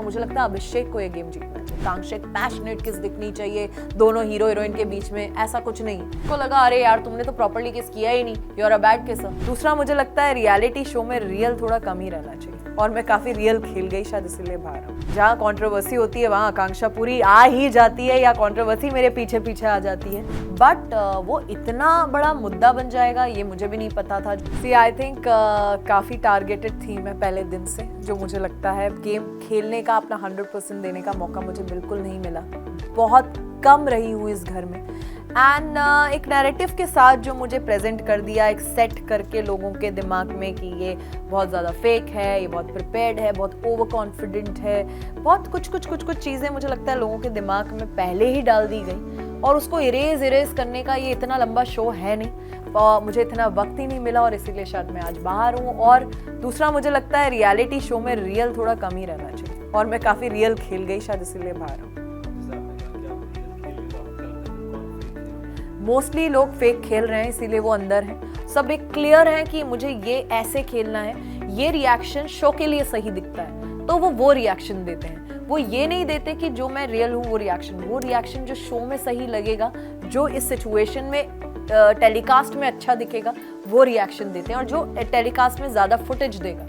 और मुझे लगता है अभिषेक को ये गेम जीतना चाहिए। कांक्षा एक पैशनेट किस दिखनी चाहिए दोनों हीरो हीरोइन के बीच में, ऐसा कुछ नहीं। को लगा अरे यार तुमने तो प्रॉपर्ली किस किया ही नहीं, you are a bad kisser. दूसरा मुझे लगता है रियलिटी शो में रियल थोड़ा कम ही रहना चाहिए, और मैं काफी रियल खेल गई शायद इसीलिए बाहर हूँ। जहाँ कंट्रोवर्सी होती है वहाँ आकांक्षा पूरी आ ही जाती है, या कंट्रोवर्सी मेरे पीछे पीछे आ जाती है, बट वो इतना बड़ा मुद्दा बन जाएगा ये मुझे भी नहीं पता था। सी आई थिंक काफी टारगेटेड थी मैं पहले दिन से, जो मुझे लगता है गेम खेलने का अपना 100% देने का मौका मुझे बिल्कुल नहीं मिला। बहुत कम रही हूँ इस घर में, एंड एक नैरेटिव के साथ जो मुझे प्रेजेंट कर दिया, एक सेट करके लोगों के दिमाग में कि ये बहुत ज़्यादा फेक है, ये बहुत प्रिपेयर्ड है, बहुत ओवर कॉन्फिडेंट है, बहुत कुछ चीज़ें मुझे लगता है लोगों के दिमाग में पहले ही डाल दी गई, और उसको इरेज करने का ये इतना लंबा शो है नहीं, मुझे इतना वक्त ही नहीं मिला, और इसीलिए शायद मैं आज बाहर हूँ। और दूसरा मुझे लगता है रियलिटी शो में रियल थोड़ा कम ही रहना चाहिए, और मैं काफ़ी रियल खेल गई शायद इसीलिए बाहर हूँ। मोस्टली लोग फेक खेल रहे हैं इसीलिए वो अंदर हैं। सब एक क्लियर है कि मुझे ये ऐसे खेलना है, ये रिएक्शन शो के लिए सही दिखता है तो वो रिएक्शन देते हैं। वो ये नहीं देते कि जो मैं रियल हूँ वो रिएक्शन जो शो में सही लगेगा, जो इस सिचुएशन में टेलीकास्ट में अच्छा दिखेगा वो रिएक्शन देते हैं, और जो टेलीकास्ट में ज़्यादा फुटेज देगा।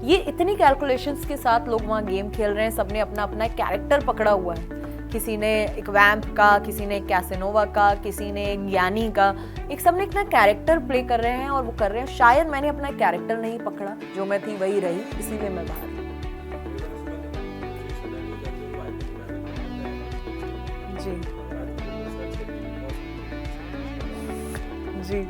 ये इतनी कैलकुलेशंस के साथ लोग वहाँ गेम खेल रहे हैं। सबने अपना अपना एक कैरेक्टर पकड़ा हुआ है, किसी ने एक वैम्प का, किसी ने एक कैसेनोवा का, किसी ने एक ज्ञानी का, एक सबने अपना कैरेक्टर प्ले कर रहे हैं और वो कर रहे हैं। शायद मैंने अपना कैरेक्टर नहीं पकड़ा, जो मैं थी वही रही, इसीलिए मैं बाहर। जी जी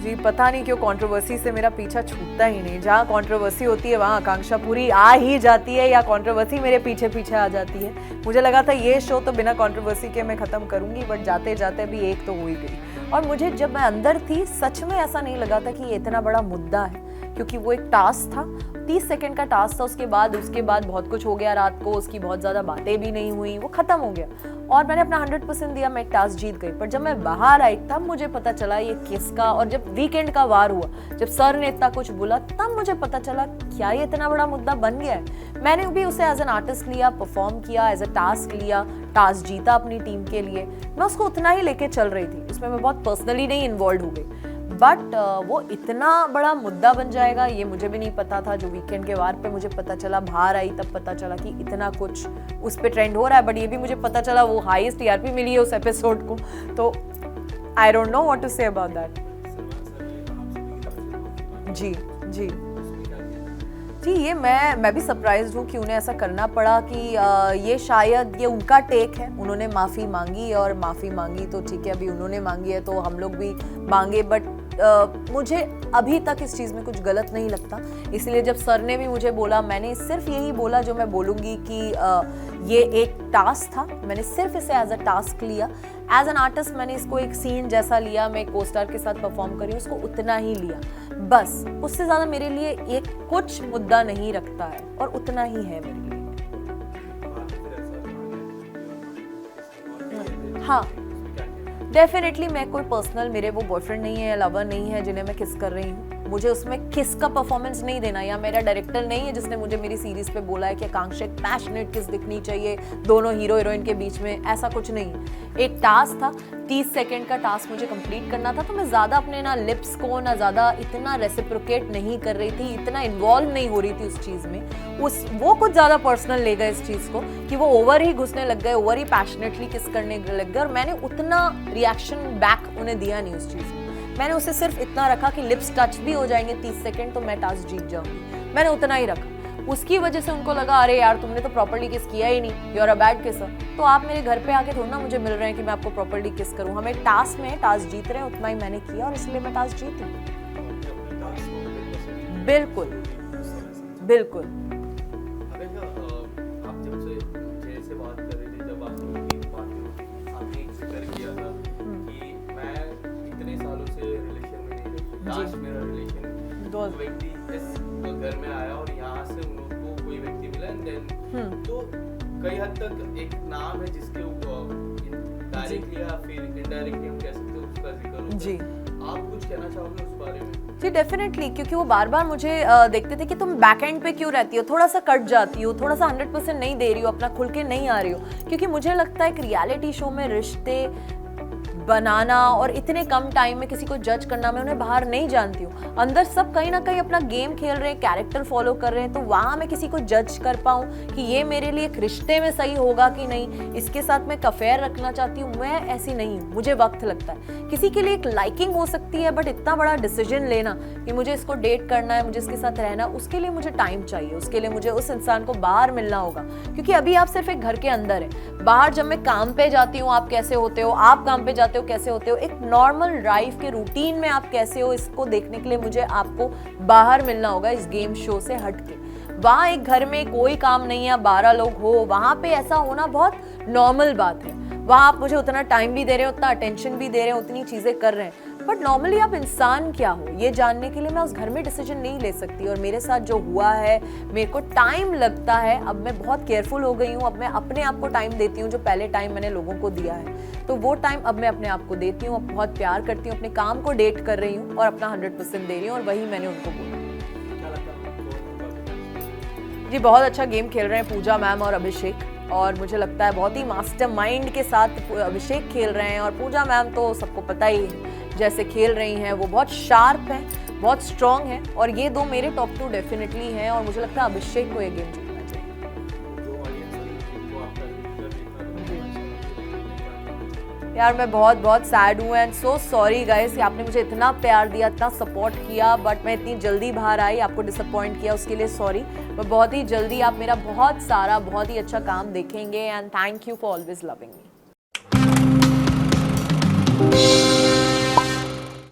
जी, पता नहीं क्यों कंट्रोवर्सी से मेरा पीछा छूटता ही नहीं। जहाँ कंट्रोवर्सी होती है वहाँ आकांक्षा पूरी आ ही जाती है, या कंट्रोवर्सी मेरे पीछे पीछे आ जाती है। मुझे लगा था ये शो तो बिना कंट्रोवर्सी के मैं ख़त्म करूँगी, बट जाते जाते भी एक तो हो ही गई। और मुझे जब मैं अंदर थी सच में ऐसा नहीं लगा था कि ये इतना बड़ा मुद्दा है, क्योंकि वो एक टास्क था, 30 सेकंड का टास्क था। उसके बाद बहुत कुछ हो गया रात को, उसकी बहुत ज़्यादा बातें भी नहीं हुई, वो ख़त्म हो गया और मैंने अपना 100% दिया, मैं एक टास्क जीत गई। पर जब मैं बाहर आई तब मुझे पता चला ये किसका, और जब वीकेंड का वार हुआ, जब सर ने इतना कुछ बोला, तब मुझे पता चला क्या ये इतना बड़ा मुद्दा बन गया है। मैंने भी उसे एज एन आर्टिस्ट लिया, परफॉर्म किया, एज अ टास्क लिया, टास्क जीता अपनी टीम के लिए। मैं उसको उतना ही लेके चल रही थी, उसमें मैं बहुत पर्सनली नहीं इन्वॉल्व हो गई। बट वो इतना बड़ा मुद्दा बन जाएगा ये मुझे भी नहीं पता था। जो वीकेंड के वार पे मुझे पता चला, बाहर आई तब पता चला कि इतना कुछ उस पे ट्रेंड हो रहा है। बट ये भी मुझे पता चला वो हाईएस्ट टीआरपी मिली है उस एपिसोड को, तो I don't know what to say about that. जी जी जी, ये मैं भी सरप्राइज्ड हूँ कि उन्हें ऐसा करना पड़ा कि ये शायद ये उनका टेक है। उन्होंने माफ़ी मांगी, और माफ़ी मांगी तो ठीक है, अभी उन्होंने मांगी है तो हम लोग भी मांगे। बट मुझे अभी तक इस चीज़ में कुछ गलत नहीं लगता, इसलिए जब सर ने भी मुझे बोला, मैंने सिर्फ यही बोला जो मैं बोलूँगी कि ये एक टास्क था। मैंने सिर्फ इसे एज अ टास्क लिया, एज एन आर्टिस्ट मैंने इसको एक सीन जैसा लिया, मैं को स्टार के साथ परफॉर्म करी, उसको उतना ही लिया बस। उससे ज़्यादा मेरे लिए एक कुछ मुद्दा नहीं रखता है, और उतना ही है मेरे लिए। हाँ डेफिनेटली, मैं कोई पर्सनल, मेरे वो बॉयफ्रेंड नहीं है, लवर नहीं है जिन्हें मैं किस कर रही हूँ। मुझे उसमें किस का परफॉर्मेंस नहीं देना, या मेरा डायरेक्टर नहीं है जिसने मुझे मेरी सीरीज पे बोला है कि आकांक्षा एक पैशनेट किस दिखनी चाहिए दोनों हीरो हीरोइन के बीच में, ऐसा कुछ नहीं। एक टास्क था, 30 सेकंड का टास्क मुझे कंप्लीट करना था, तो मैं ज़्यादा अपने ना लिप्स को ना ज़्यादा इतना रेसिप्रोकेट नहीं कर रही थी, इतना इन्वॉल्व नहीं हो रही थी उस चीज़ में। वो कुछ ज़्यादा पर्सनल ले गए इस चीज़ को, कि वो ओवर ही घुसने लग गए, ओवर ही पैशनेटली किस करने लग गए, और मैंने उतना रिएक्शन बैक उन्हें दिया नहीं उस चीज़ में। मैंने उसे सिर्फ इतना रखा कि लिप्स टच भी हो जाएंगे 30 सेकंड तो मैं टास्क जीत जाऊंगी, मैंने उतना ही रखा। उसकी वजह से उनको लगा अरे यार तुमने तो प्रॉपर्ली किस किया ही नहीं, you are a bad kisser. तो आप मेरे घर पे आके थोड़ा ना मुझे मिल रहे हैं कि मैं आपको प्रॉपर्ली किस करूं। हमें टास्क में टास्क जीत रहे हैं, उतना ही मैंने किया और इसलिए मैं टास्क जीती। बिल्कुल बिल्कुल। मेरा रिलेशन दो व्यक्ति इस घर में आया और यहाँ से उनको कोई व्यक्ति मिला, एंड देन तो कई हद तक एक नाम है जिसके ऊपर डायरेक्टली या फिर इनडायरेक्टली हम कह सकते हैं उसका जिक्र होता है। जी, आप कुछ कहना चाहोगे उस बारे में? जी डेफिनेटली, क्योंकि वो बार बार मुझे देखते थे कि तुम बैक एंड पे क्यों रहती हो, थोड़ा सा कट जाती हो, थोड़ा सा 100% नहीं दे रही हो, अपना खुल के नहीं आ रही हो। क्योंकि मुझे लगता है कि रियलिटी शो में रिश्ते बनाना और इतने कम टाइम में किसी को जज करना, मैं उन्हें बाहर नहीं जानती हूँ। अंदर सब कहीं ना कहीं अपना गेम खेल रहे हैं, कैरेक्टर फॉलो कर रहे हैं, तो वहाँ मैं किसी को जज कर पाऊँ कि ये मेरे लिए एक रिश्ते में सही होगा कि नहीं, इसके साथ मैं अफेयर रखना चाहती हूँ, मैं ऐसी नहीं हूँ। मुझे वक्त लगता है। किसी के लिए एक लाइकिंग हो सकती है, बट इतना बड़ा डिसीजन लेना कि मुझे इसको डेट करना है, मुझे इसके साथ रहना, उसके लिए मुझे टाइम चाहिए, उसके लिए मुझे उस इंसान को बाहर मिलना होगा। क्योंकि अभी आप सिर्फ एक घर के अंदर है। बाहर जब मैं काम पे जाती हूँ, आप कैसे होते हो, आप काम पे जाते हो कैसे होते हो, एक नॉर्मल लाइफ के रूटीन में आप कैसे हो, इसको देखने के लिए मुझे आपको बाहर मिलना होगा, इस गेम शो से हट के। वहाँ एक घर में कोई काम नहीं है, 12 लोग हो, वहाँ पे ऐसा होना बहुत नॉर्मल बात है। वहाँ आप मुझे उतना टाइम भी दे रहे हो, उतना अटेंशन भी दे रहे हो, उतनी चीज़ें कर रहे हैं, बट नॉर्मली आप इंसान क्या हो ये जानने के लिए मैं उस घर में डिसीजन नहीं ले सकती। और मेरे साथ जो हुआ है, मेरे को टाइम लगता है। अब मैं बहुत केयरफुल हो गई हूँ। अब मैं अपने आप को टाइम देती हूँ, जो पहले टाइम मैंने लोगों को दिया है, तो वो टाइम अब मैं अपने आप को देती हूँ। अब बहुत प्यार करती हूँ, अपने काम को डेट कर रही हूँ और अपना 100% दे रही हूँ, और वही मैंने उनको बोला। जी बहुत अच्छा गेम खेल रहे हैं पूजा मैम और अभिषेक, और मुझे लगता है बहुत ही मास्टरमाइंड के साथ अभिषेक खेल रहे हैं। और पूजा मैम तो सबको पता ही है जैसे खेल रही हैं, वो बहुत शार्प हैं, बहुत स्ट्रॉन्ग हैं, और ये दो मेरे टॉप 2 डेफिनेटली हैं। और मुझे लगता है अभिषेक को ये गेम जीतना चाहिए। यार मैं बहुत बहुत सैड हूँ एंड सो सॉरी गाइस कि आपने मुझे इतना प्यार दिया, इतना सपोर्ट किया, बट मैं इतनी जल्दी बाहर आई, आपको डिसअपॉइंट किया, उसके लिए सॉरी। मैं बहुत ही जल्दी, आप मेरा बहुत सारा बहुत ही अच्छा काम देखेंगे, and thank you for always loving me.